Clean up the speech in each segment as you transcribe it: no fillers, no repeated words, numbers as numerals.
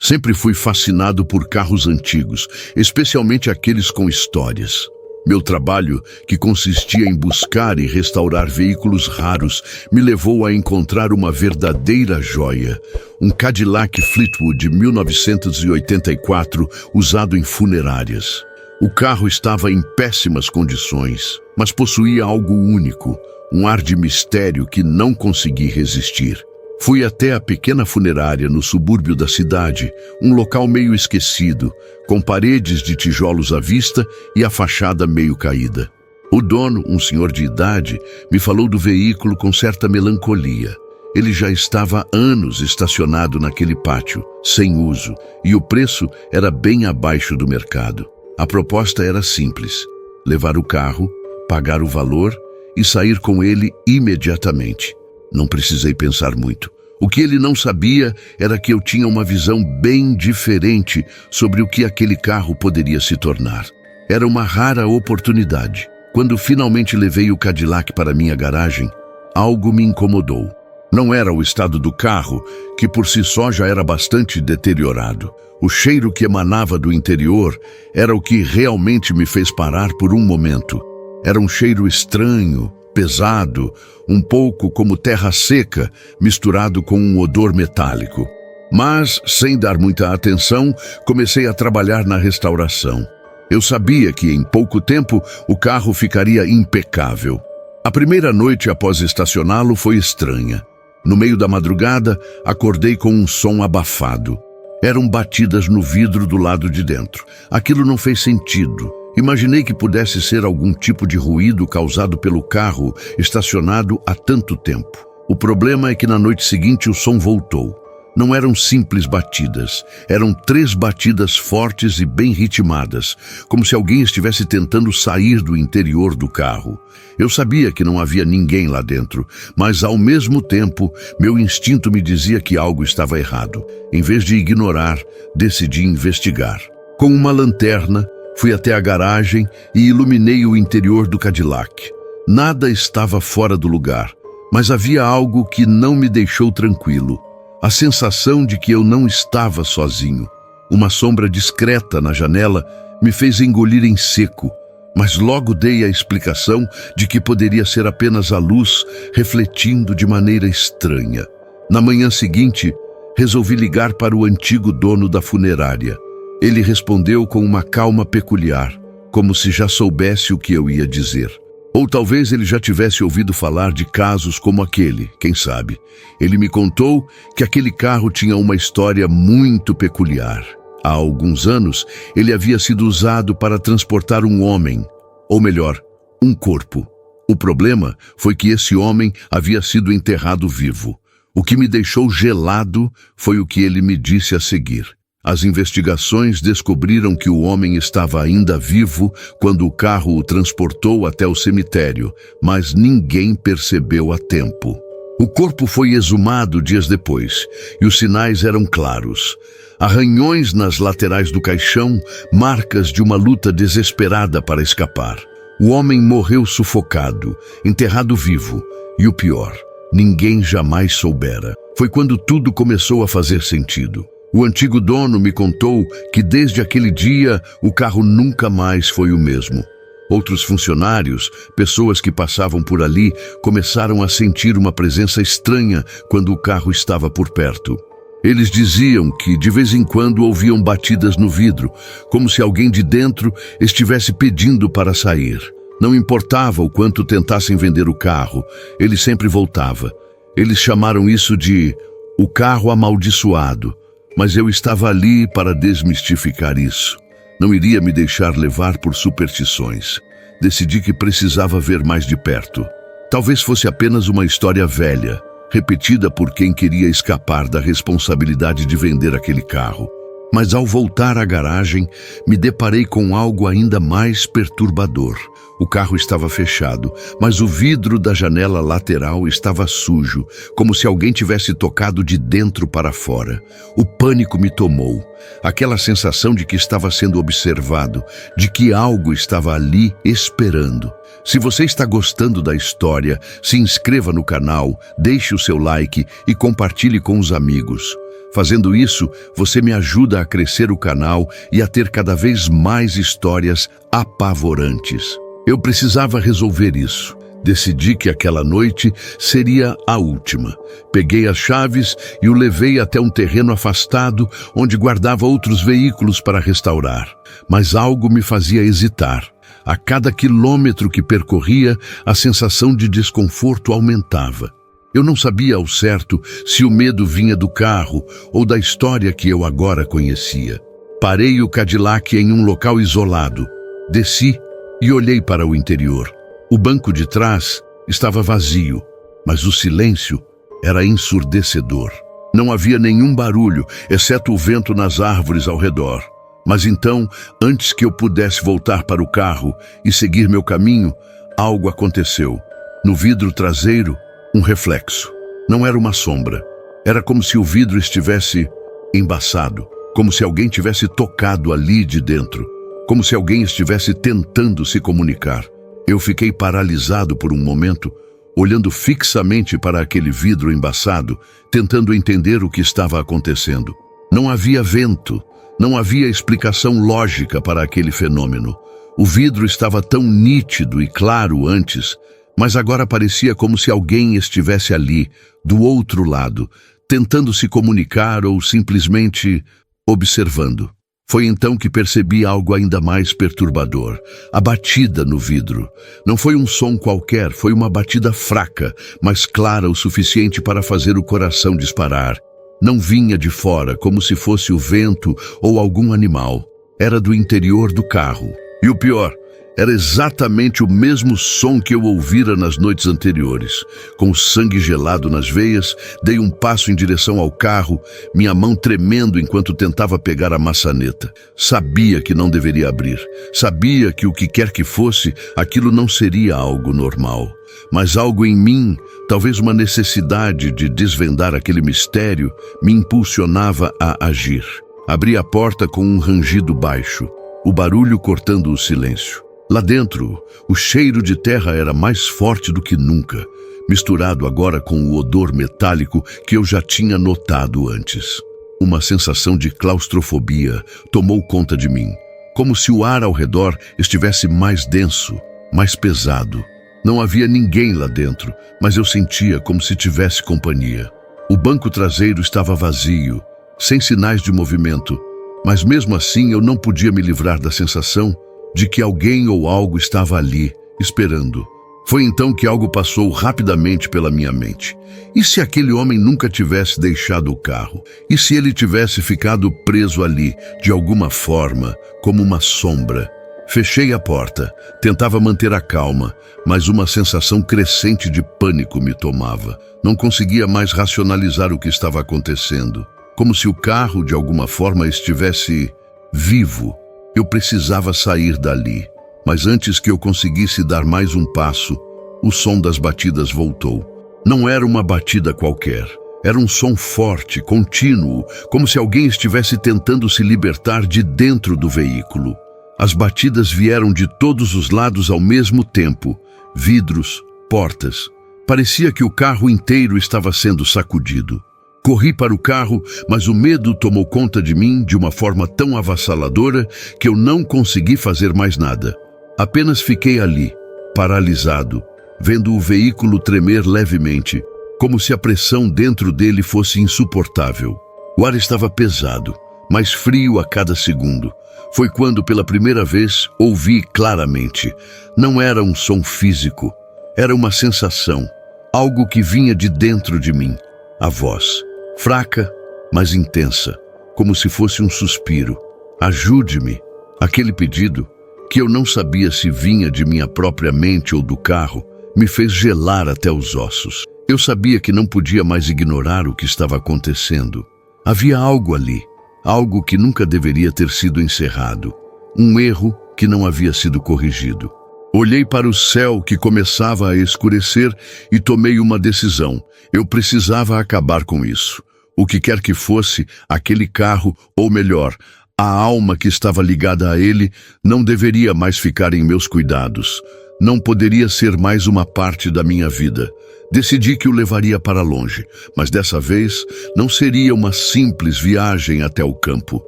Sempre fui fascinado por carros antigos, especialmente aqueles com histórias. Meu trabalho, que consistia em buscar e restaurar veículos raros, me levou a encontrar uma verdadeira joia. Um Cadillac Fleetwood de 1984, usado em funerárias. O carro estava em péssimas condições, mas possuía algo único, um ar de mistério que não consegui resistir. Fui até a pequena funerária no subúrbio da cidade, um local meio esquecido, com paredes de tijolos à vista e a fachada meio caída. O dono, um senhor de idade, me falou do veículo com certa melancolia. Ele já estava há anos estacionado naquele pátio, sem uso, e o preço era bem abaixo do mercado. A proposta era simples: levar o carro, pagar o valor e sair com ele imediatamente. Não precisei pensar muito. O que ele não sabia era que eu tinha uma visão bem diferente sobre o que aquele carro poderia se tornar. Era uma rara oportunidade. Quando finalmente levei o Cadillac para minha garagem, algo me incomodou. Não era o estado do carro, que por si só já era bastante deteriorado. O cheiro que emanava do interior era o que realmente me fez parar por um momento. Era um cheiro estranho, pesado, um pouco como terra seca, misturado com um odor metálico. Mas, sem dar muita atenção, comecei a trabalhar na restauração. Eu sabia que em pouco tempo o carro ficaria impecável. A primeira noite após estacioná-lo foi estranha. No meio da madrugada, acordei com um som abafado. Eram batidas no vidro do lado de dentro. Aquilo não fez sentido. Imaginei que pudesse ser algum tipo de ruído causado pelo carro estacionado há tanto tempo. O problema é que na noite seguinte o som voltou. Não eram simples batidas, eram 3 batidas fortes e bem ritmadas, como se alguém estivesse tentando sair do interior do carro. Eu sabia que não havia ninguém lá dentro, mas ao mesmo tempo, meu instinto me dizia que algo estava errado. Em vez de ignorar, decidi investigar. Com uma lanterna, fui até a garagem e iluminei o interior do Cadillac. Nada estava fora do lugar, mas havia algo que não me deixou tranquilo. A sensação de que eu não estava sozinho. Uma sombra discreta na janela me fez engolir em seco, mas logo dei a explicação de que poderia ser apenas a luz refletindo de maneira estranha. Na manhã seguinte, resolvi ligar para o antigo dono da funerária. Ele respondeu com uma calma peculiar, como se já soubesse o que eu ia dizer. Ou talvez ele já tivesse ouvido falar de casos como aquele, quem sabe. Ele me contou que aquele carro tinha uma história muito peculiar. Há alguns anos, ele havia sido usado para transportar um homem, ou melhor, um corpo. O problema foi que esse homem havia sido enterrado vivo. O que me deixou gelado foi o que ele me disse a seguir. As investigações descobriram que o homem estava ainda vivo quando o carro o transportou até o cemitério, mas ninguém percebeu a tempo. O corpo foi exumado dias depois, e os sinais eram claros. Arranhões nas laterais do caixão, marcas de uma luta desesperada para escapar. O homem morreu sufocado, enterrado vivo, e o pior, ninguém jamais soubera. Foi quando tudo começou a fazer sentido. O antigo dono me contou que desde aquele dia o carro nunca mais foi o mesmo. Outros funcionários, pessoas que passavam por ali, começaram a sentir uma presença estranha quando o carro estava por perto. Eles diziam que de vez em quando ouviam batidas no vidro, como se alguém de dentro estivesse pedindo para sair. Não importava o quanto tentassem vender o carro, ele sempre voltava. Eles chamaram isso de o carro amaldiçoado. Mas eu estava ali para desmistificar isso. Não iria me deixar levar por superstições. Decidi que precisava ver mais de perto. Talvez fosse apenas uma história velha, repetida por quem queria escapar da responsabilidade de vender aquele carro. Mas ao voltar à garagem, me deparei com algo ainda mais perturbador. O carro estava fechado, mas o vidro da janela lateral estava sujo, como se alguém tivesse tocado de dentro para fora. O pânico me tomou. Aquela sensação de que estava sendo observado, de que algo estava ali esperando. Se você está gostando da história, se inscreva no canal, deixe o seu like e compartilhe com os amigos. Fazendo isso, você me ajuda a crescer o canal e a ter cada vez mais histórias apavorantes. Eu precisava resolver isso. Decidi que aquela noite seria a última. Peguei as chaves e o levei até um terreno afastado, onde guardava outros veículos para restaurar. Mas algo me fazia hesitar. A cada quilômetro que percorria, a sensação de desconforto aumentava. Eu não sabia ao certo se o medo vinha do carro ou da história que eu agora conhecia. Parei o Cadillac em um local isolado. Desci e olhei para o interior. O banco de trás estava vazio, mas o silêncio era ensurdecedor. Não havia nenhum barulho, exceto o vento nas árvores ao redor. Mas então, antes que eu pudesse voltar para o carro e seguir meu caminho, algo aconteceu. No vidro traseiro, um reflexo. Não era uma sombra. Era como se o vidro estivesse embaçado, como se alguém tivesse tocado ali de dentro, como se alguém estivesse tentando se comunicar. Eu fiquei paralisado por um momento, olhando fixamente para aquele vidro embaçado, tentando entender o que estava acontecendo. Não havia vento, não havia explicação lógica para aquele fenômeno. O vidro estava tão nítido e claro antes, mas agora parecia como se alguém estivesse ali, do outro lado, tentando se comunicar ou simplesmente observando. Foi então que percebi algo ainda mais perturbador. A batida no vidro. Não foi um som qualquer, foi uma batida fraca, mas clara o suficiente para fazer o coração disparar. Não vinha de fora, como se fosse o vento ou algum animal. Era do interior do carro. E o pior, era exatamente o mesmo som que eu ouvira nas noites anteriores. Com o sangue gelado nas veias, dei um passo em direção ao carro, minha mão tremendo enquanto tentava pegar a maçaneta. Sabia que não deveria abrir. Sabia que o que quer que fosse, aquilo não seria algo normal. Mas algo em mim, talvez uma necessidade de desvendar aquele mistério, me impulsionava a agir. Abri a porta com um rangido baixo, o barulho cortando o silêncio. Lá dentro, o cheiro de terra era mais forte do que nunca, misturado agora com o odor metálico que eu já tinha notado antes. Uma sensação de claustrofobia tomou conta de mim, como se o ar ao redor estivesse mais denso, mais pesado. Não havia ninguém lá dentro, mas eu sentia como se tivesse companhia. O banco traseiro estava vazio, sem sinais de movimento, mas mesmo assim eu não podia me livrar da sensação de que alguém ou algo estava ali, esperando. Foi então que algo passou rapidamente pela minha mente. E se aquele homem nunca tivesse deixado o carro? E se ele tivesse ficado preso ali, de alguma forma, como uma sombra? Fechei a porta, tentava manter a calma, mas uma sensação crescente de pânico me tomava. Não conseguia mais racionalizar o que estava acontecendo. Como se o carro, de alguma forma, estivesse vivo. Eu precisava sair dali, mas antes que eu conseguisse dar mais um passo, o som das batidas voltou. Não era uma batida qualquer, era um som forte, contínuo, como se alguém estivesse tentando se libertar de dentro do veículo. As batidas vieram de todos os lados ao mesmo tempo, vidros, portas. Parecia que o carro inteiro estava sendo sacudido. Corri para o carro, mas o medo tomou conta de mim de uma forma tão avassaladora que eu não consegui fazer mais nada. Apenas fiquei ali, paralisado, vendo o veículo tremer levemente, como se a pressão dentro dele fosse insuportável. O ar estava pesado, mais frio a cada segundo. Foi quando, pela primeira vez, ouvi claramente. Não era um som físico, era uma sensação, algo que vinha de dentro de mim. A voz. Fraca, mas intensa, como se fosse um suspiro. Ajude-me. Aquele pedido, que eu não sabia se vinha de minha própria mente ou do carro, me fez gelar até os ossos. Eu sabia que não podia mais ignorar o que estava acontecendo. Havia algo ali, algo que nunca deveria ter sido encerrado. Um erro que não havia sido corrigido. Olhei para o céu que começava a escurecer e tomei uma decisão. Eu precisava acabar com isso. O que quer que fosse, aquele carro, ou melhor, a alma que estava ligada a ele, não deveria mais ficar em meus cuidados. Não poderia ser mais uma parte da minha vida. Decidi que o levaria para longe, mas dessa vez não seria uma simples viagem até o campo.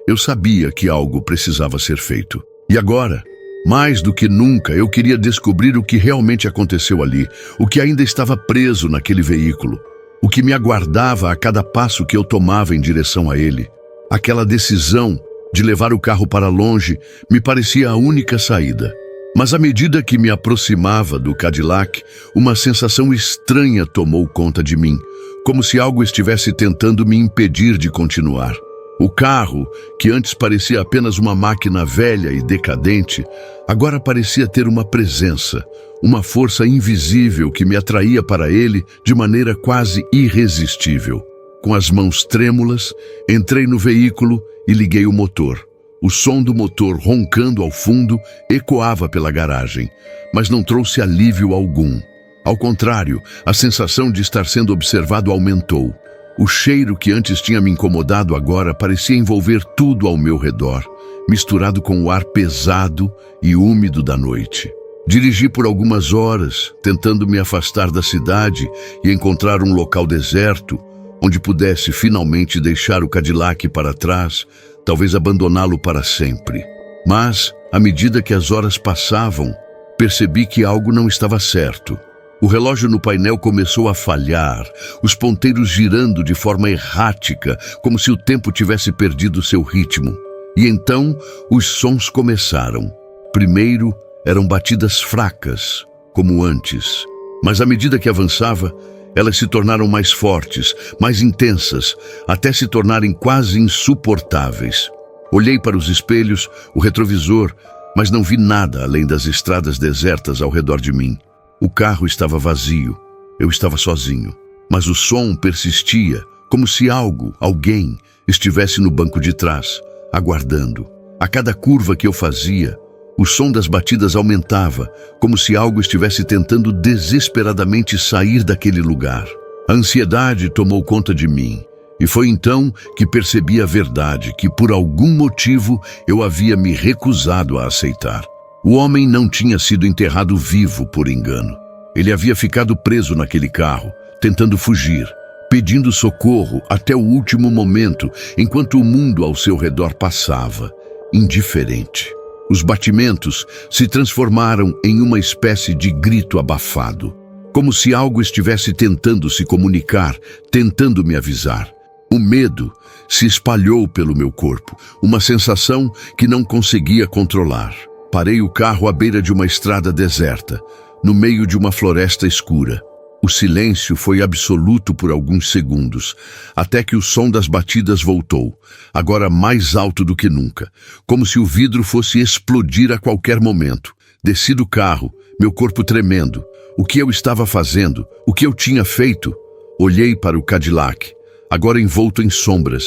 Eu sabia que algo precisava ser feito. E agora, mais do que nunca, eu queria descobrir o que realmente aconteceu ali, o que ainda estava preso naquele veículo, o que me aguardava a cada passo que eu tomava em direção a ele. Aquela decisão de levar o carro para longe me parecia a única saída. Mas à medida que me aproximava do Cadillac, uma sensação estranha tomou conta de mim, como se algo estivesse tentando me impedir de continuar. O carro, que antes parecia apenas uma máquina velha e decadente, agora parecia ter uma presença, uma força invisível que me atraía para ele de maneira quase irresistível. Com as mãos trêmulas, entrei no veículo e liguei o motor. O som do motor roncando ao fundo ecoava pela garagem, mas não trouxe alívio algum. Ao contrário, a sensação de estar sendo observado aumentou. O cheiro que antes tinha me incomodado agora parecia envolver tudo ao meu redor, misturado com o ar pesado e úmido da noite. Dirigi por algumas horas, tentando me afastar da cidade e encontrar um local deserto, onde pudesse finalmente deixar o Cadillac para trás, talvez abandoná-lo para sempre. Mas, à medida que as horas passavam, percebi que algo não estava certo. O relógio no painel começou a falhar, os ponteiros girando de forma errática, como se o tempo tivesse perdido seu ritmo. E então, os sons começaram. Primeiro, eram batidas fracas, como antes. Mas à medida que avançava, elas se tornaram mais fortes, mais intensas, até se tornarem quase insuportáveis. Olhei para os espelhos, o retrovisor, mas não vi nada além das estradas desertas ao redor de mim. O carro estava vazio, eu estava sozinho, mas o som persistia, como se alguém, estivesse no banco de trás, aguardando. A cada curva que eu fazia, o som das batidas aumentava, como se algo estivesse tentando desesperadamente sair daquele lugar. A ansiedade tomou conta de mim, e foi então que percebi a verdade, que por algum motivo eu havia me recusado a aceitar. O homem não tinha sido enterrado vivo por engano. Ele havia ficado preso naquele carro, tentando fugir, pedindo socorro até o último momento, enquanto o mundo ao seu redor passava, indiferente. Os batimentos se transformaram em uma espécie de grito abafado, como se algo estivesse tentando se comunicar, tentando me avisar. O medo se espalhou pelo meu corpo, uma sensação que não conseguia controlar. Parei o carro à beira de uma estrada deserta, no meio de uma floresta escura. O silêncio foi absoluto por alguns segundos, até que o som das batidas voltou, agora mais alto do que nunca, como se o vidro fosse explodir a qualquer momento. Desci do carro, meu corpo tremendo. O que eu estava fazendo? O que eu tinha feito? Olhei para o Cadillac, agora envolto em sombras,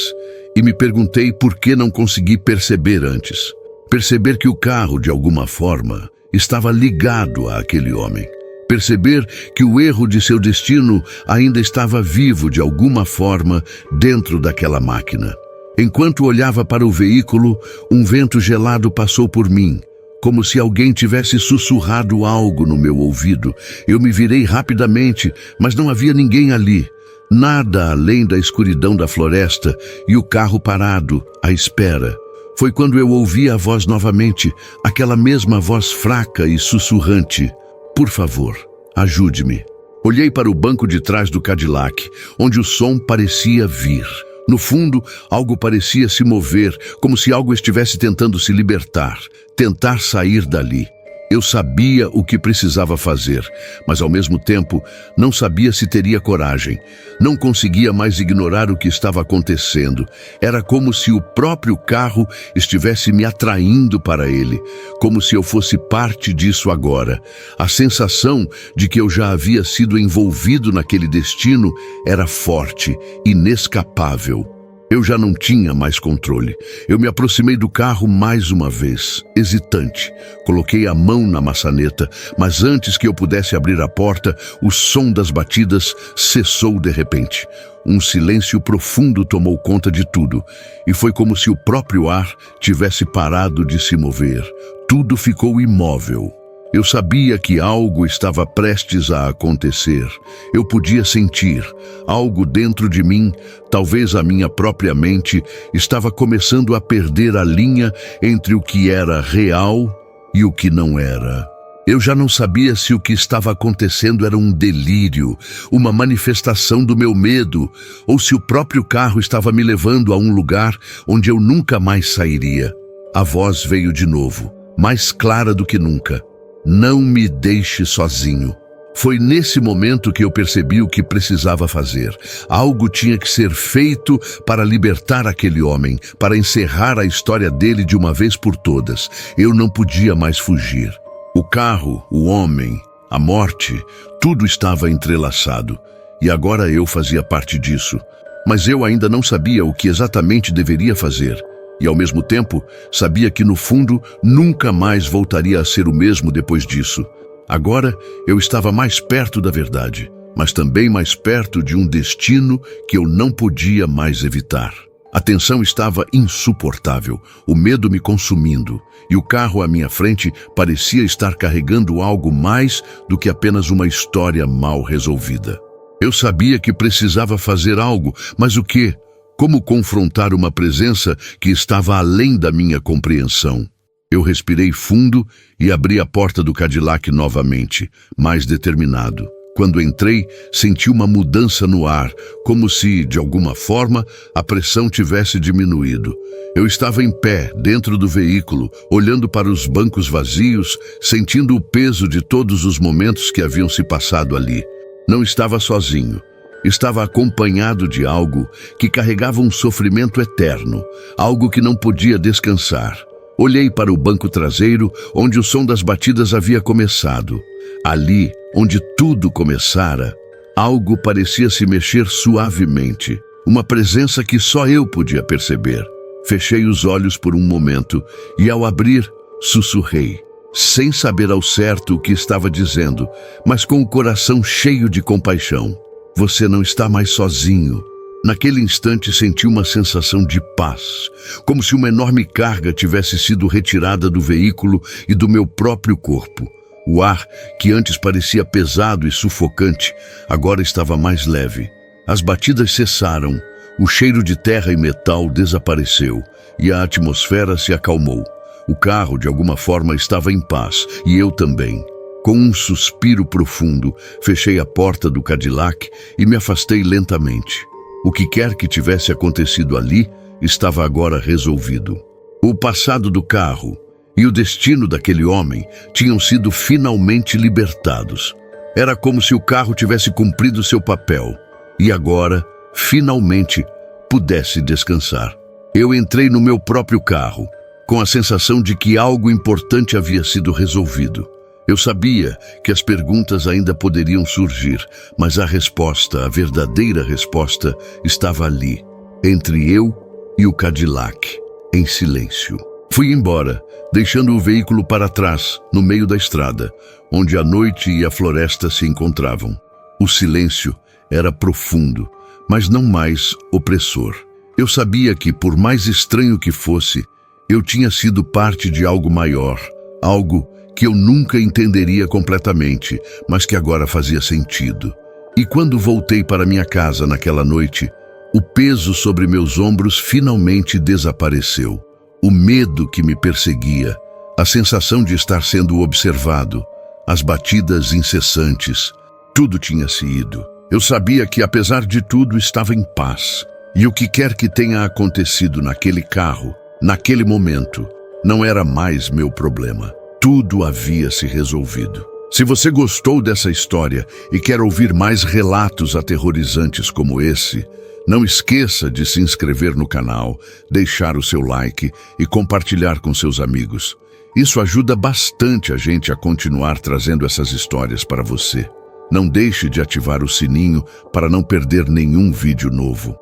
e me perguntei por que não consegui perceber antes. Perceber que o carro, de alguma forma, estava ligado àquele homem. Perceber que o erro de seu destino ainda estava vivo de alguma forma dentro daquela máquina. Enquanto olhava para o veículo, um vento gelado passou por mim, como se alguém tivesse sussurrado algo no meu ouvido. Eu me virei rapidamente, mas não havia ninguém ali. Nada além da escuridão da floresta e o carro parado, à espera. Foi quando eu ouvi a voz novamente, aquela mesma voz fraca e sussurrante. Por favor, ajude-me. Olhei para o banco de trás do Cadillac, onde o som parecia vir. No fundo, algo parecia se mover, como se algo estivesse tentando se libertar, tentar sair dali. Eu sabia o que precisava fazer, mas ao mesmo tempo não sabia se teria coragem. Não conseguia mais ignorar o que estava acontecendo. Era como se o próprio carro estivesse me atraindo para ele, como se eu fosse parte disso agora. A sensação de que eu já havia sido envolvido naquele destino era forte, inescapável. Eu já não tinha mais controle. Eu me aproximei do carro mais uma vez, hesitante. Coloquei a mão na maçaneta, mas antes que eu pudesse abrir a porta, o som das batidas cessou de repente. Um silêncio profundo tomou conta de tudo, e foi como se o próprio ar tivesse parado de se mover. Tudo ficou imóvel. Eu sabia que algo estava prestes a acontecer. Eu podia sentir algo dentro de mim, talvez a minha própria mente, estava começando a perder a linha entre o que era real e o que não era. Eu já não sabia se o que estava acontecendo era um delírio, uma manifestação do meu medo, ou se o próprio carro estava me levando a um lugar onde eu nunca mais sairia. A voz veio de novo, mais clara do que nunca. Não me deixe sozinho. Foi nesse momento que eu percebi o que precisava fazer. Algo tinha que ser feito para libertar aquele homem, para encerrar a história dele de uma vez por todas. Eu não podia mais fugir. O carro, o homem, a morte, tudo estava entrelaçado. E agora eu fazia parte disso. Mas eu ainda não sabia o que exatamente deveria fazer. E ao mesmo tempo, sabia que no fundo nunca mais voltaria a ser o mesmo depois disso. Agora eu estava mais perto da verdade, mas também mais perto de um destino que eu não podia mais evitar. A tensão estava insuportável, o medo me consumindo, e o carro à minha frente parecia estar carregando algo mais do que apenas uma história mal resolvida. Eu sabia que precisava fazer algo, mas o quê? Como confrontar uma presença que estava além da minha compreensão? Eu respirei fundo e abri a porta do Cadillac novamente, mais determinado. Quando entrei, senti uma mudança no ar, como se, de alguma forma, a pressão tivesse diminuído. Eu estava em pé, dentro do veículo, olhando para os bancos vazios, sentindo o peso de todos os momentos que haviam se passado ali. Não estava sozinho. Estava acompanhado de algo que carregava um sofrimento eterno, algo que não podia descansar. Olhei para o banco traseiro, onde o som das batidas havia começado. Ali, onde tudo começara, algo parecia se mexer suavemente, uma presença que só eu podia perceber. Fechei os olhos por um momento e, ao abrir, sussurrei, sem saber ao certo o que estava dizendo, mas com o coração cheio de compaixão. Você não está mais sozinho. Naquele instante senti uma sensação de paz, como se uma enorme carga tivesse sido retirada do veículo e do meu próprio corpo. O ar, que antes parecia pesado e sufocante, agora estava mais leve. As batidas cessaram, o cheiro de terra e metal desapareceu e a atmosfera se acalmou. O carro, de alguma forma, estava em paz e eu também. Com um suspiro profundo, fechei a porta do Cadillac e me afastei lentamente. O que quer que tivesse acontecido ali estava agora resolvido. O passado do carro e o destino daquele homem tinham sido finalmente libertados. Era como se o carro tivesse cumprido seu papel e agora, finalmente, pudesse descansar. Eu entrei no meu próprio carro, com a sensação de que algo importante havia sido resolvido. Eu sabia que as perguntas ainda poderiam surgir, mas a resposta, a verdadeira resposta, estava ali, entre eu e o Cadillac, em silêncio. Fui embora, deixando o veículo para trás, no meio da estrada, onde a noite e a floresta se encontravam. O silêncio era profundo, mas não mais opressor. Eu sabia que, por mais estranho que fosse, eu tinha sido parte de algo maior, algo que eu nunca entenderia completamente, mas que agora fazia sentido. E quando voltei para minha casa naquela noite, o peso sobre meus ombros finalmente desapareceu. O medo que me perseguia, a sensação de estar sendo observado, as batidas incessantes, tudo tinha se ido. Eu sabia que, apesar de tudo, estava em paz. E o que quer que tenha acontecido naquele carro, naquele momento, não era mais meu problema. Tudo havia se resolvido. Se você gostou dessa história e quer ouvir mais relatos aterrorizantes como esse, não esqueça de se inscrever no canal, deixar o seu like e compartilhar com seus amigos. Isso ajuda bastante a gente a continuar trazendo essas histórias para você. Não deixe de ativar o sininho para não perder nenhum vídeo novo.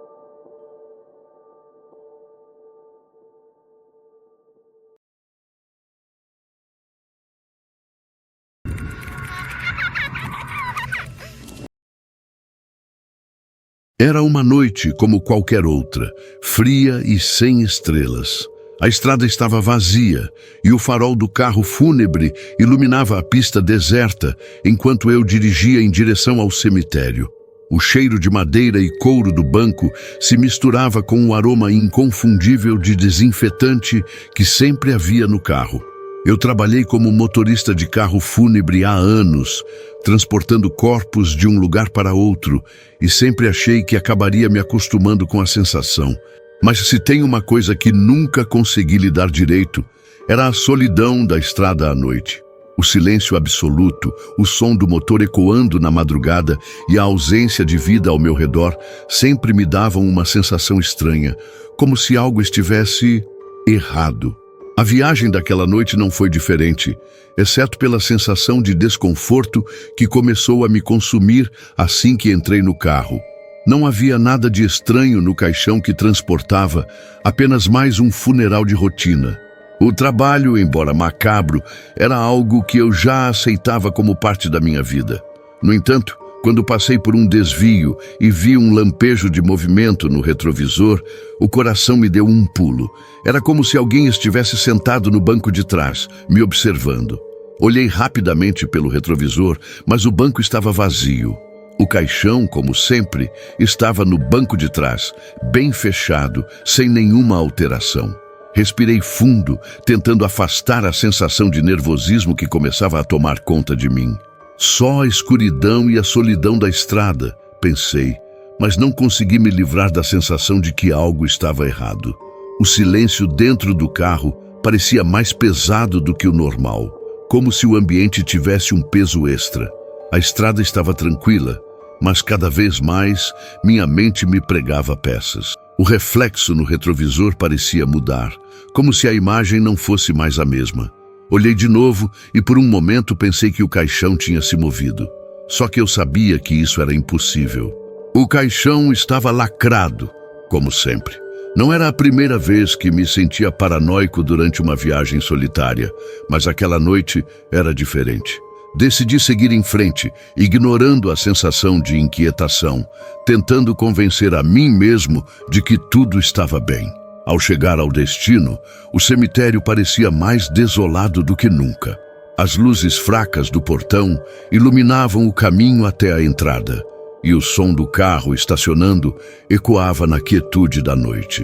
Era uma noite como qualquer outra, fria e sem estrelas. A estrada estava vazia e o farol do carro fúnebre iluminava a pista deserta enquanto eu dirigia em direção ao cemitério. O cheiro de madeira e couro do banco se misturava com o aroma inconfundível de desinfetante que sempre havia no carro. Eu trabalhei como motorista de carro fúnebre há anos, transportando corpos de um lugar para outro, e sempre achei que acabaria me acostumando com a sensação. Mas se tem uma coisa que nunca consegui lidar direito, era a solidão da estrada à noite. O silêncio absoluto, o som do motor ecoando na madrugada e a ausência de vida ao meu redor sempre me davam uma sensação estranha, como se algo estivesse errado. A viagem daquela noite não foi diferente, exceto pela sensação de desconforto que começou a me consumir assim que entrei no carro. Não havia nada de estranho no caixão que transportava, apenas mais um funeral de rotina. O trabalho, embora macabro, era algo que eu já aceitava como parte da minha vida. No entanto, quando passei por um desvio e vi um lampejo de movimento no retrovisor, o coração me deu um pulo. Era como se alguém estivesse sentado no banco de trás, me observando. Olhei rapidamente pelo retrovisor, mas o banco estava vazio. O caixão, como sempre, estava no banco de trás, bem fechado, sem nenhuma alteração. Respirei fundo, tentando afastar a sensação de nervosismo que começava a tomar conta de mim. Só a escuridão e a solidão da estrada, pensei, mas não consegui me livrar da sensação de que algo estava errado. O silêncio dentro do carro parecia mais pesado do que o normal, como se o ambiente tivesse um peso extra. A estrada estava tranquila, mas cada vez mais minha mente me pregava peças. O reflexo no retrovisor parecia mudar, como se a imagem não fosse mais a mesma. Olhei de novo e por um momento pensei que o caixão tinha se movido. Só que eu sabia que isso era impossível. O caixão estava lacrado, como sempre. Não era a primeira vez que me sentia paranoico durante uma viagem solitária, mas aquela noite era diferente. Decidi seguir em frente, ignorando a sensação de inquietação, tentando convencer a mim mesmo de que tudo estava bem. Ao chegar ao destino, o cemitério parecia mais desolado do que nunca. As luzes fracas do portão iluminavam o caminho até a entrada, e o som do carro estacionando ecoava na quietude da noite.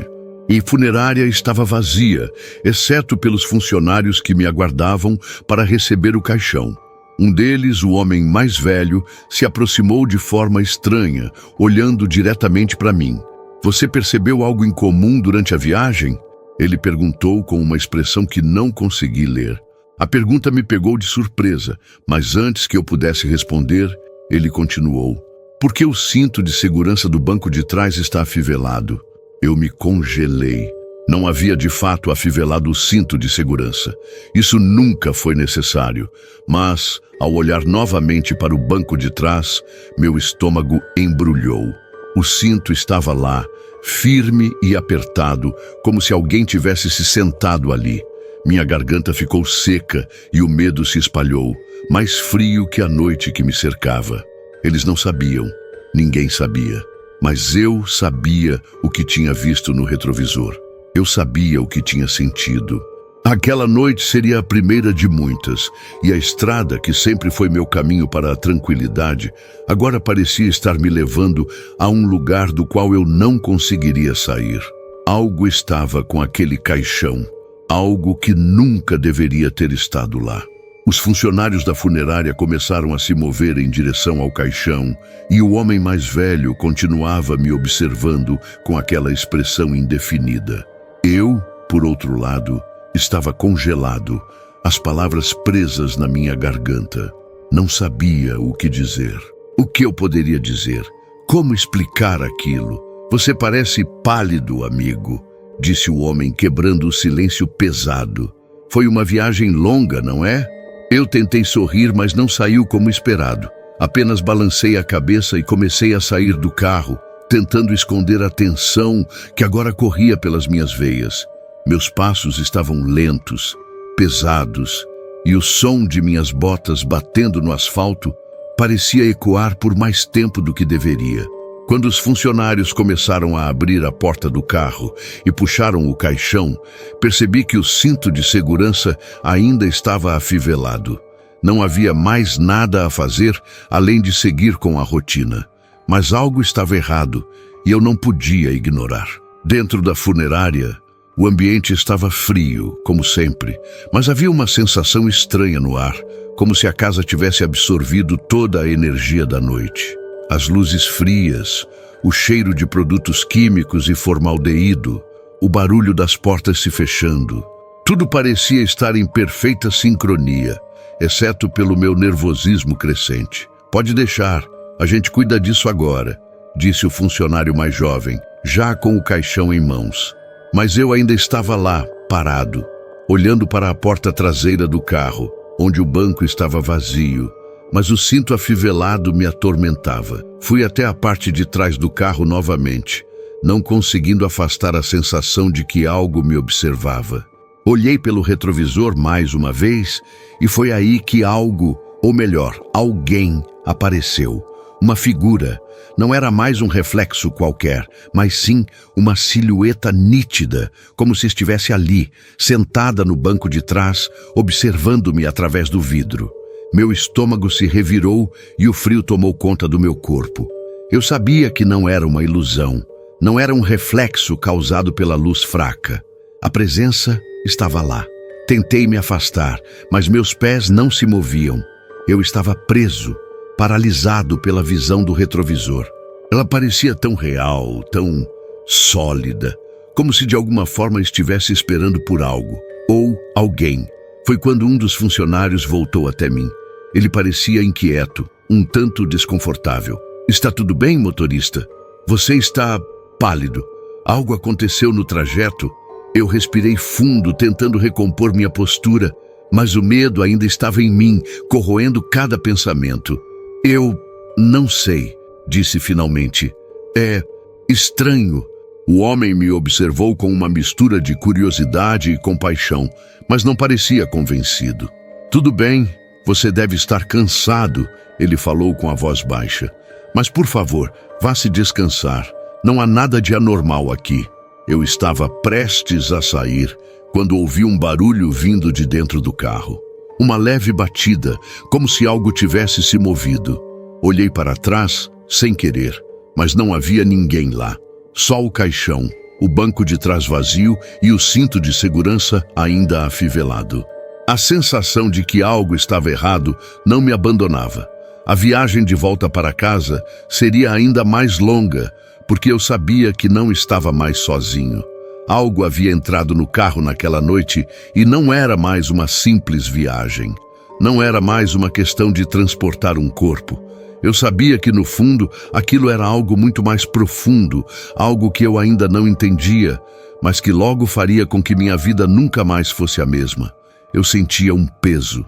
A funerária estava vazia, exceto pelos funcionários que me aguardavam para receber o caixão. Um deles, o homem mais velho, se aproximou de forma estranha, olhando diretamente para mim. "Você percebeu algo incomum durante a viagem?" Ele perguntou com uma expressão que não consegui ler. A pergunta me pegou de surpresa, mas antes que eu pudesse responder, ele continuou. "Por que o cinto de segurança do banco de trás está afivelado?" Eu me congelei. Não havia de fato afivelado o cinto de segurança. Isso nunca foi necessário, mas, ao olhar novamente para o banco de trás, meu estômago embrulhou. O cinto estava lá, firme e apertado, como se alguém tivesse se sentado ali. Minha garganta ficou seca e o medo se espalhou, mais frio que a noite que me cercava. Eles não sabiam, ninguém sabia, mas eu sabia o que tinha visto no retrovisor. Eu sabia o que tinha sentido. Aquela noite seria a primeira de muitas, e a estrada, que sempre foi meu caminho para a tranquilidade, agora parecia estar me levando a um lugar do qual eu não conseguiria sair. Algo estava com aquele caixão, algo que nunca deveria ter estado lá. Os funcionários da funerária começaram a se mover em direção ao caixão, e o homem mais velho continuava me observando com aquela expressão indefinida. Eu, por outro lado, estava congelado, as palavras presas na minha garganta. Não sabia o que dizer. O que eu poderia dizer? Como explicar aquilo? "Você parece pálido, amigo", disse o homem, quebrando o silêncio pesado. "Foi uma viagem longa, não é?" Eu tentei sorrir, mas não saiu como esperado. Apenas balancei a cabeça e comecei a sair do carro, tentando esconder a tensão que agora corria pelas minhas veias. Meus passos estavam lentos, pesados, e o som de minhas botas batendo no asfalto parecia ecoar por mais tempo do que deveria. Quando os funcionários começaram a abrir a porta do carro e puxaram o caixão, percebi que o cinto de segurança ainda estava afivelado. Não havia mais nada a fazer além de seguir com a rotina. Mas algo estava errado e eu não podia ignorar. Dentro da funerária, o ambiente estava frio, como sempre, mas havia uma sensação estranha no ar, como se a casa tivesse absorvido toda a energia da noite. As luzes frias, o cheiro de produtos químicos e formaldeído, o barulho das portas se fechando. Tudo parecia estar em perfeita sincronia, exceto pelo meu nervosismo crescente. "Pode deixar, a gente cuida disso agora", disse o funcionário mais jovem, já com o caixão em mãos. Mas eu ainda estava lá, parado, olhando para a porta traseira do carro, onde o banco estava vazio, mas o cinto afivelado me atormentava. Fui até a parte de trás do carro novamente, não conseguindo afastar a sensação de que algo me observava. Olhei pelo retrovisor mais uma vez e foi aí que algo, ou melhor, alguém, apareceu. Uma figura. Não era mais um reflexo qualquer, mas sim uma silhueta nítida, como se estivesse ali, sentada no banco de trás, observando-me através do vidro. Meu estômago se revirou e o frio tomou conta do meu corpo. Eu sabia que não era uma ilusão, não era um reflexo causado pela luz fraca. A presença estava lá. Tentei me afastar, mas meus pés não se moviam. Eu estava preso, paralisado pela visão do retrovisor. Ela parecia tão real, tão sólida, como se de alguma forma estivesse esperando por algo, ou alguém. Foi quando um dos funcionários voltou até mim. Ele parecia inquieto, um tanto desconfortável. "Está tudo bem, motorista? Você está pálido. Algo aconteceu no trajeto?" Eu respirei fundo, tentando recompor minha postura, mas o medo ainda estava em mim, corroendo cada pensamento. "Eu não sei", disse finalmente. "É estranho." O homem me observou com uma mistura de curiosidade e compaixão, mas não parecia convencido. "Tudo bem, você deve estar cansado", ele falou com a voz baixa. "Mas, por favor, vá se descansar. Não há nada de anormal aqui." Eu estava prestes a sair quando ouvi um barulho vindo de dentro do carro. Uma leve batida, como se algo tivesse se movido. Olhei para trás, sem querer, mas não havia ninguém lá. Só o caixão, o banco de trás vazio e o cinto de segurança ainda afivelado. A sensação de que algo estava errado não me abandonava. A viagem de volta para casa seria ainda mais longa, porque eu sabia que não estava mais sozinho. Algo havia entrado no carro naquela noite e não era mais uma simples viagem. Não era mais uma questão de transportar um corpo. Eu sabia que, no fundo, aquilo era algo muito mais profundo, algo que eu ainda não entendia, mas que logo faria com que minha vida nunca mais fosse a mesma. Eu sentia um peso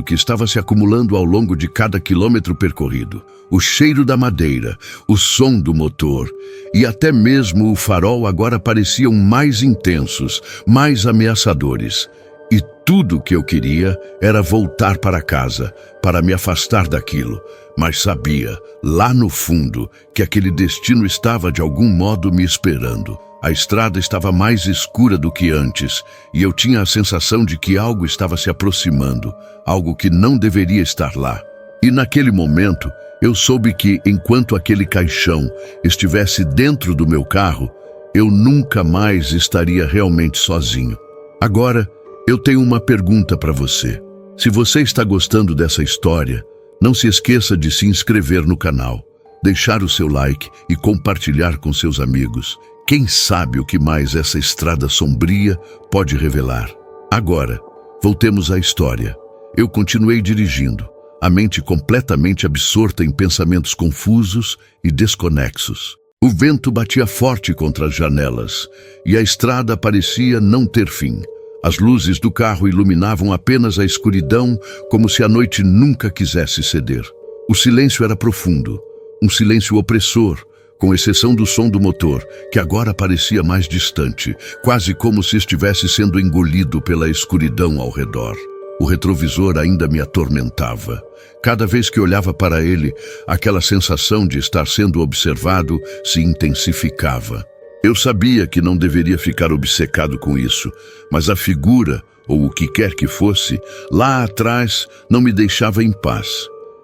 que estava se acumulando ao longo de cada quilômetro percorrido. O cheiro da madeira, o som do motor e até mesmo o farol agora pareciam mais intensos, mais ameaçadores. E tudo que eu queria era voltar para casa, para me afastar daquilo. Mas sabia, lá no fundo, que aquele destino estava de algum modo me esperando. A estrada estava mais escura do que antes, e eu tinha a sensação de que algo estava se aproximando, algo que não deveria estar lá. E naquele momento, eu soube que, enquanto aquele caixão estivesse dentro do meu carro, eu nunca mais estaria realmente sozinho. Agora, eu tenho uma pergunta para você. Se você está gostando dessa história, não se esqueça de se inscrever no canal, deixar o seu like e compartilhar com seus amigos. Quem sabe o que mais essa estrada sombria pode revelar? Agora, voltemos à história. Eu continuei dirigindo, a mente completamente absorta em pensamentos confusos e desconexos. O vento batia forte contra as janelas e a estrada parecia não ter fim. As luzes do carro iluminavam apenas a escuridão, como se a noite nunca quisesse ceder. O silêncio era profundo, um silêncio opressor, com exceção do som do motor, que agora parecia mais distante, quase como se estivesse sendo engolido pela escuridão ao redor. O retrovisor ainda me atormentava. Cada vez que olhava para ele, aquela sensação de estar sendo observado se intensificava. Eu sabia que não deveria ficar obcecado com isso, mas a figura, ou o que quer que fosse, lá atrás não me deixava em paz.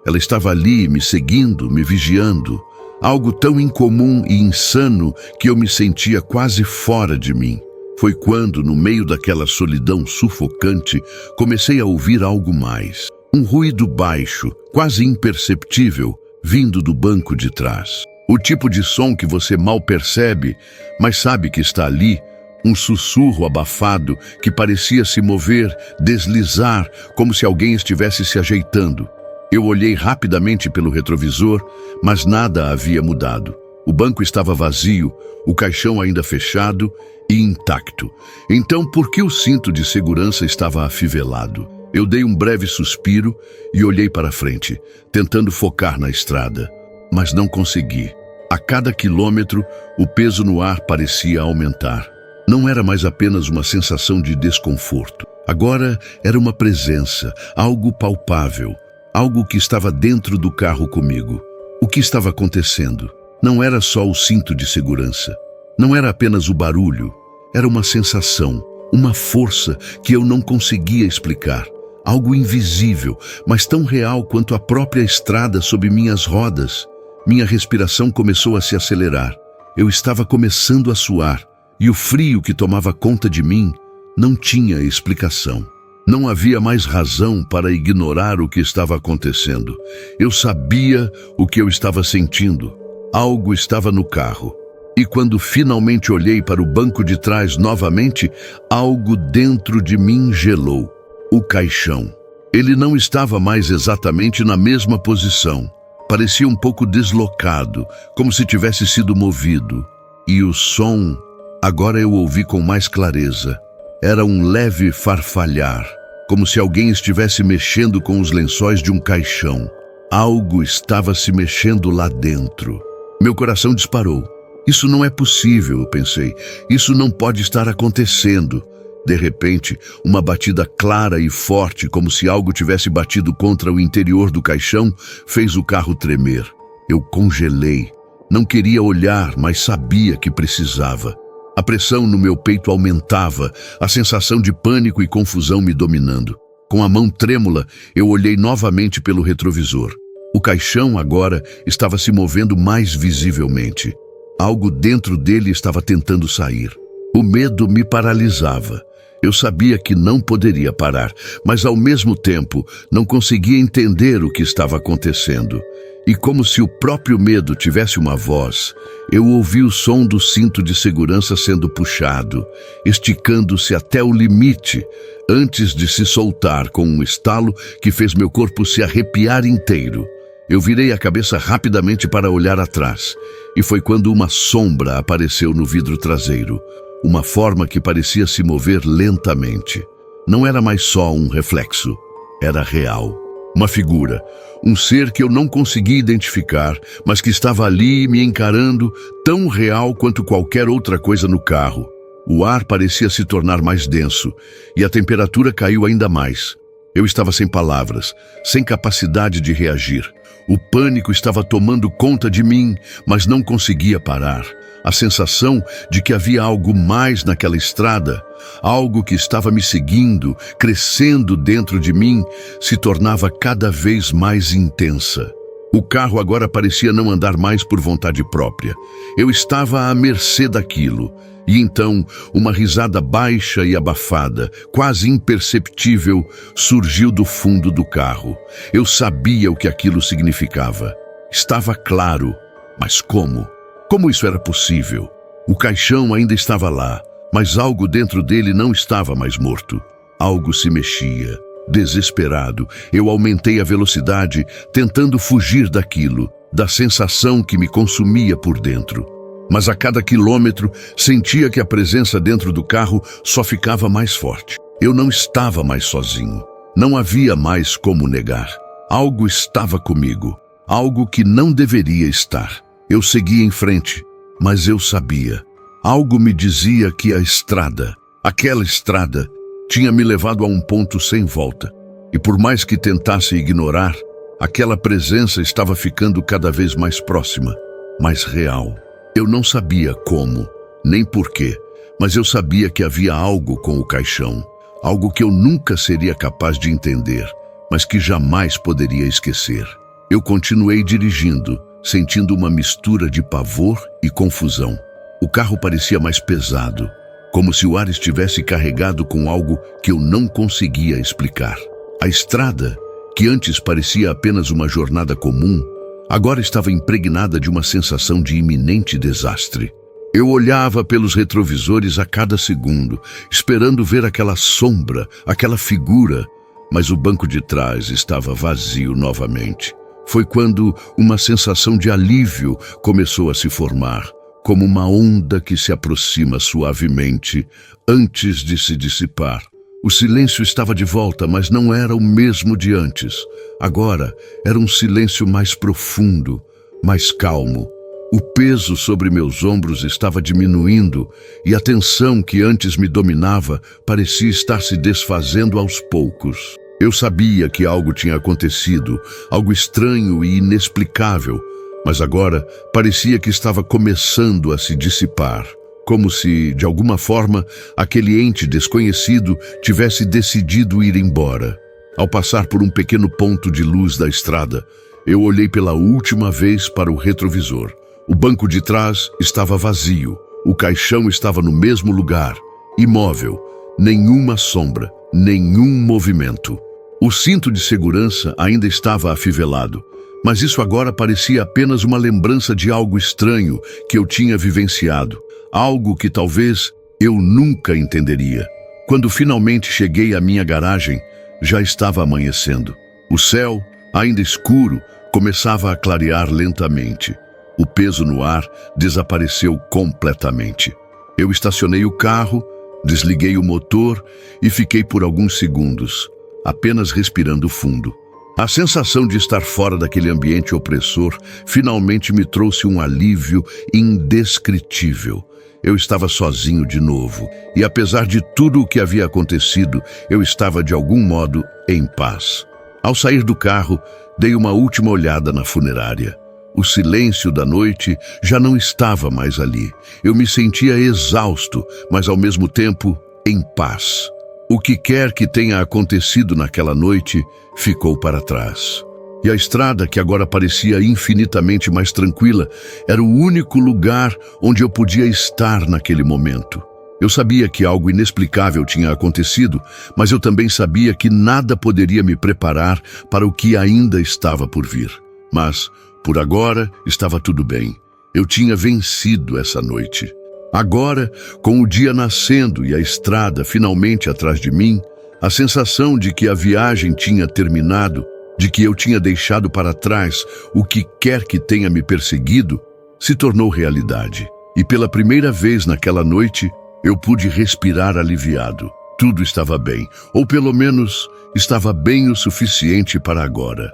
Ela estava ali, me seguindo, me vigiando. Algo tão incomum e insano que eu me sentia quase fora de mim. Foi quando, no meio daquela solidão sufocante, comecei a ouvir algo mais. Um ruído baixo, quase imperceptível, vindo do banco de trás. O tipo de som que você mal percebe, mas sabe que está ali. Um sussurro abafado que parecia se mover, deslizar, como se alguém estivesse se ajeitando. Eu olhei rapidamente pelo retrovisor, mas nada havia mudado. O banco estava vazio, o caixão ainda fechado e intacto. Então, por que o cinto de segurança estava afivelado? Eu dei um breve suspiro e olhei para frente, tentando focar na estrada. Mas não consegui. A cada quilômetro, o peso no ar parecia aumentar. Não era mais apenas uma sensação de desconforto. Agora era uma presença, algo palpável, algo que estava dentro do carro comigo. O que estava acontecendo? Não era só o cinto de segurança. Não era apenas o barulho. Era uma sensação, uma força que eu não conseguia explicar. Algo invisível, mas tão real quanto a própria estrada sob minhas rodas. Minha respiração começou a se acelerar. Eu estava começando a suar, e o frio que tomava conta de mim não tinha explicação. Não havia mais razão para ignorar o que estava acontecendo. Eu sabia o que eu estava sentindo. Algo estava no carro. E quando finalmente olhei para o banco de trás novamente, algo dentro de mim gelou. O caixão. Ele não estava mais exatamente na mesma posição. Parecia um pouco deslocado, como se tivesse sido movido. E o som, agora eu ouvi com mais clareza. Era um leve farfalhar, como se alguém estivesse mexendo com os lençóis de um caixão. Algo estava se mexendo lá dentro. Meu coração disparou. Isso não é possível, eu pensei. Isso não pode estar acontecendo. De repente, uma batida clara e forte, como se algo tivesse batido contra o interior do caixão, fez o carro tremer. Eu congelei. Não queria olhar, mas sabia que precisava. A pressão no meu peito aumentava, a sensação de pânico e confusão me dominando. Com a mão trêmula, eu olhei novamente pelo retrovisor. O caixão agora estava se movendo mais visivelmente. Algo dentro dele estava tentando sair. O medo me paralisava. Eu sabia que não poderia parar, mas ao mesmo tempo não conseguia entender o que estava acontecendo. E como se o próprio medo tivesse uma voz, eu ouvi o som do cinto de segurança sendo puxado, esticando-se até o limite, antes de se soltar com um estalo que fez meu corpo se arrepiar inteiro. Eu virei a cabeça rapidamente para olhar atrás, e foi quando uma sombra apareceu no vidro traseiro. Uma forma que parecia se mover lentamente. Não era mais só um reflexo, era real. Uma figura, um ser que eu não conseguia identificar, mas que estava ali me encarando, tão real quanto qualquer outra coisa no carro. O ar parecia se tornar mais denso, e a temperatura caiu ainda mais. Eu estava sem palavras, sem capacidade de reagir. O pânico estava tomando conta de mim, mas não conseguia parar. A sensação de que havia algo mais naquela estrada, algo que estava me seguindo, crescendo dentro de mim, se tornava cada vez mais intensa. O carro agora parecia não andar mais por vontade própria. Eu estava à mercê daquilo. E então, uma risada baixa e abafada, quase imperceptível, surgiu do fundo do carro. Eu sabia o que aquilo significava. Estava claro. Mas como? Como isso era possível? O caixão ainda estava lá, mas algo dentro dele não estava mais morto. Algo se mexia. Desesperado, eu aumentei a velocidade, tentando fugir daquilo, da sensação que me consumia por dentro. Mas a cada quilômetro, sentia que a presença dentro do carro só ficava mais forte. Eu não estava mais sozinho. Não havia mais como negar. Algo estava comigo. Algo que não deveria estar. Eu seguia em frente, mas eu sabia. Algo me dizia que a estrada, aquela estrada, tinha me levado a um ponto sem volta. E por mais que tentasse ignorar, aquela presença estava ficando cada vez mais próxima, mais real. Eu não sabia como, nem porquê, mas eu sabia que havia algo com o caixão, algo que eu nunca seria capaz de entender, mas que jamais poderia esquecer. Eu continuei dirigindo, sentindo uma mistura de pavor e confusão. O carro parecia mais pesado, como se o ar estivesse carregado com algo que eu não conseguia explicar. A estrada, que antes parecia apenas uma jornada comum, agora estava impregnada de uma sensação de iminente desastre. Eu olhava pelos retrovisores a cada segundo, esperando ver aquela sombra, aquela figura, mas o banco de trás estava vazio novamente. Foi quando uma sensação de alívio começou a se formar, como uma onda que se aproxima suavemente antes de se dissipar. O silêncio estava de volta, mas não era o mesmo de antes. Agora era um silêncio mais profundo, mais calmo. O peso sobre meus ombros estava diminuindo e a tensão que antes me dominava parecia estar se desfazendo aos poucos. Eu sabia que algo tinha acontecido, algo estranho e inexplicável, mas agora parecia que estava começando a se dissipar, como se, de alguma forma, aquele ente desconhecido tivesse decidido ir embora. Ao passar por um pequeno ponto de luz da estrada, eu olhei pela última vez para o retrovisor. O banco de trás estava vazio, o caixão estava no mesmo lugar, imóvel, nenhuma sombra, nenhum movimento. O cinto de segurança ainda estava afivelado, mas isso agora parecia apenas uma lembrança de algo estranho que eu tinha vivenciado, algo que talvez eu nunca entenderia. Quando finalmente cheguei à minha garagem, já estava amanhecendo. O céu, ainda escuro, começava a clarear lentamente. O peso no ar desapareceu completamente. Eu estacionei o carro, desliguei o motor e fiquei por alguns segundos, apenas respirando fundo. A sensação de estar fora daquele ambiente opressor finalmente me trouxe um alívio indescritível. Eu estava sozinho de novo, e apesar de tudo o que havia acontecido, eu estava de algum modo em paz. Ao sair do carro, dei uma última olhada na funerária. O silêncio da noite já não estava mais ali. Eu me sentia exausto, mas ao mesmo tempo em paz. O que quer que tenha acontecido naquela noite ficou para trás. E a estrada, que agora parecia infinitamente mais tranquila, era o único lugar onde eu podia estar naquele momento. Eu sabia que algo inexplicável tinha acontecido, mas eu também sabia que nada poderia me preparar para o que ainda estava por vir. Mas, por agora, estava tudo bem. Eu tinha vencido essa noite. Agora, com o dia nascendo e a estrada finalmente atrás de mim, a sensação de que a viagem tinha terminado, de que eu tinha deixado para trás o que quer que tenha me perseguido, se tornou realidade. E pela primeira vez naquela noite, eu pude respirar aliviado. Tudo estava bem, ou pelo menos estava bem o suficiente para agora.